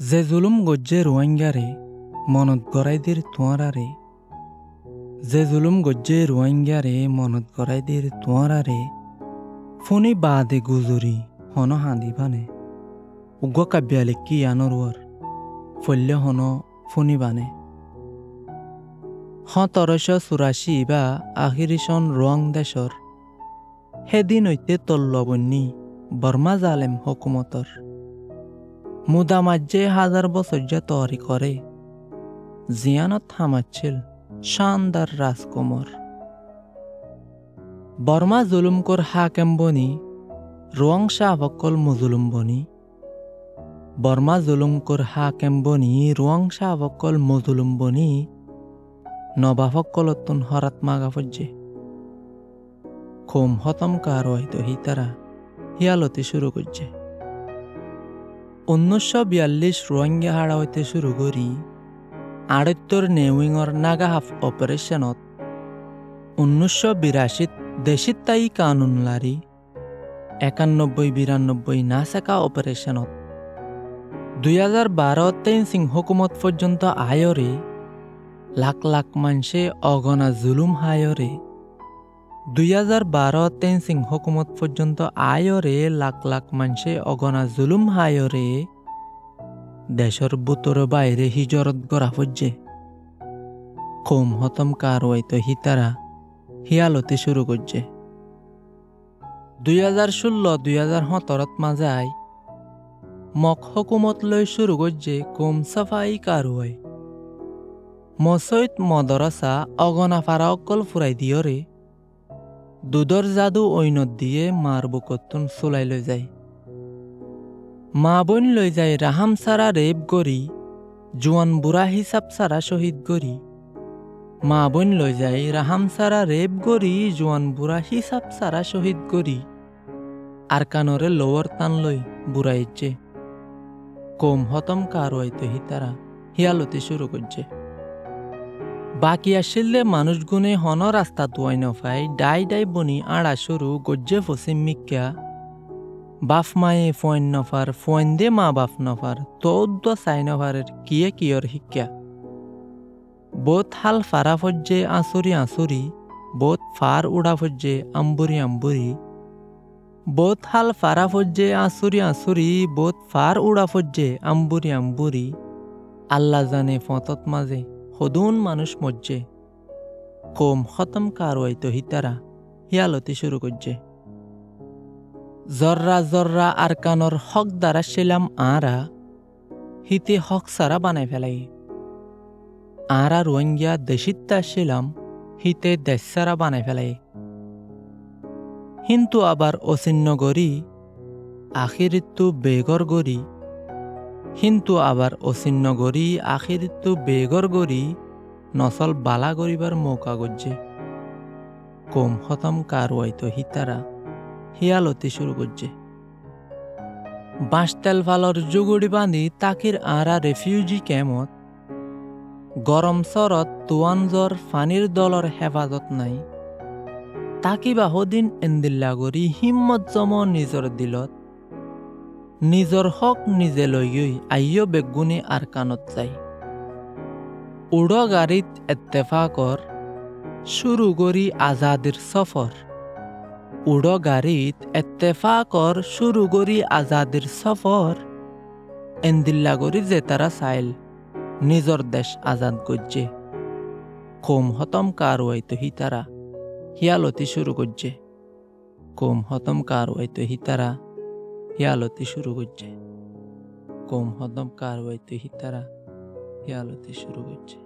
যে জুলুম গজ্জে রোহিঙ্গারে মনত গড়াই দির তোয়ারারে, যে জুলুম গজ্জে রোহিঙ্গারে মনত গড়াই দির তোয়ারারে, ফোনি বাদে গুজুরি হন হাঁদি বানে উগ্র কাব্যালে কি আনরুয়ার ফল্য হন ফোনি বানে। 1784 বা আখিরি সন রোয়াং দেশর সেদিন হইতে তল্লবন্যী বর্মা জালেম হকুমতর মুদামাজ্জে হাজার বছর যে তরি করে জিয়ানত হামাচ্ছিল শানদার রাজকুমার। বর্মা জুলুম কর হাকেম বনি রোয়াং শাহবকল মুজুলুম বনি, বর্মা জুলুম কর হাকেম বনি রোয়াং শাহবকল মুজুলুম বনি নবাবকলতুন হরাত মাগা ফজ্জে খোম হতম কার হয়তো হিতারা হিয়ালতে শুরু করছে। 1942 রোহিঙ্গা হারা হইতে শুরু করি 78 নেউইংর নাগাহাফ অপারেশনত 1982 দেশিত তাই কানুন লারি 91-92 নাসাকা অপারেশনত 2012 তেনসিং হুকুমত পর্যন্ত আয়রে লাখ লাখ মানুষে অগনা জুলুম হায়রে 2012 তেনসিং হুকুমত পর্যন্ত আয়রে লাখ লাখ মানুষে অগনা জুলুম হায়রে দেশর বুতর বাইরে হিজরত গড়া ফজ্জে কম হতম কার হয়তো হিতারা হিয়ালতে শুরু করছে। 2016-2017 মাজায় মক হুকুমত লই শুরু করছে কম সাফাই কারুয়াই মসৈত মদরসা অগনা ফারা অকল ফুরাই দিয়রে দুধর জাদু ঐনত দিয়ে মার বুকতুন চলাই লৈ যায়। মা বোন লৈ যায় রাহাম সারা রেপ গরি জোয়ান বুড়া হিসাব সারা শহীদ গরি, মা বোন লৈ যায় রাহাম সারা রেপ গরি জোয়ান বুড়া হিসাব সারা শহীদ গরি আর কানরে লোয়ার টান লই বুড়াইছে কম হতম কার হয়তো হিতারা হিয়ালতে শুরু করছে। বাকি আসলে মানুষ গুনে হন রাস্তা তুয়াই নফাই ডাই ডাই বনি আড়া শুরু গজ্জে ফসিম মিক্কা বাফ মায়ে ফয়েন নফার ফয়েন দে মা বাফ নফার তৌদ্দ চাই নফারের কিয়ে কিয়র শিক্ষা বোধ হাল ফারা ফজ্জে আঁচুরি আঁচুরি বোধ ফার উড়া ফজ্জে আম্বুরি আম্বুরি, বোধ হাল ফারা ফজ্জে আঁচুরি আঁচুরি বোধ ফার উড়া ফজ্জে আম্বুরি আম্বুরি আল্লাহ জানে ফতত মাঝে সদুন মানুষ মজ্জে কম খতম কার হয়তো হিতারা হিয়ালতে শুরু করছে। জর্রা জর্রা আর কানর হক দ্বারা ছিলাম আরা হিতে হক সারা বানাই ফেলাই আরা রোহিঙ্গা দেশিত্তা ছিলাম হিতে দেশ সারা বানাই ফেলাই কিন্তু আবার অচিন্ন গরি আখিরিত্তু বেগর গরি, কিন্তু আবার অচিন্ন গরি আখিরিত্তু বেগর গরি নসল বালা গরিবার মৌকা গজ্জে কম হতম কার হয়তো হিতারা হিয়ালতে শুরু করছে। বাঁশতেল ফালর জুগুড়ি বাঁধি তাকির আরা রেফিউজি ক্যাম্পত গরম সরত তুয়ান জ্বর ফানির দলর হেফাজত নাই তাকি বাহদিন এন্দিল্লা গরি হিম্মত জম নিজর দিলত নিজর হক নিজে লইয়ই আইয় বেগুনি আর কানত যাই উড় গাড়িত এত্তেফাকর শুরু করি আজাদির সফর, উড় গাড়িত এত্তেফাকর শুরু করি আজাদির সফর এন্দিল্লা করি যে তারা চাইল নিজর দেশ আজাদ গজ্জে কম হতম কার হয়তো হিতারা হিয়ালতি শুরু করছে কম হতম কার হয়তো হিতারা হিয়ালতি শুরু করছে কম হতম কার হয়তো হিতারা হিয়ালতি শুরু করছে।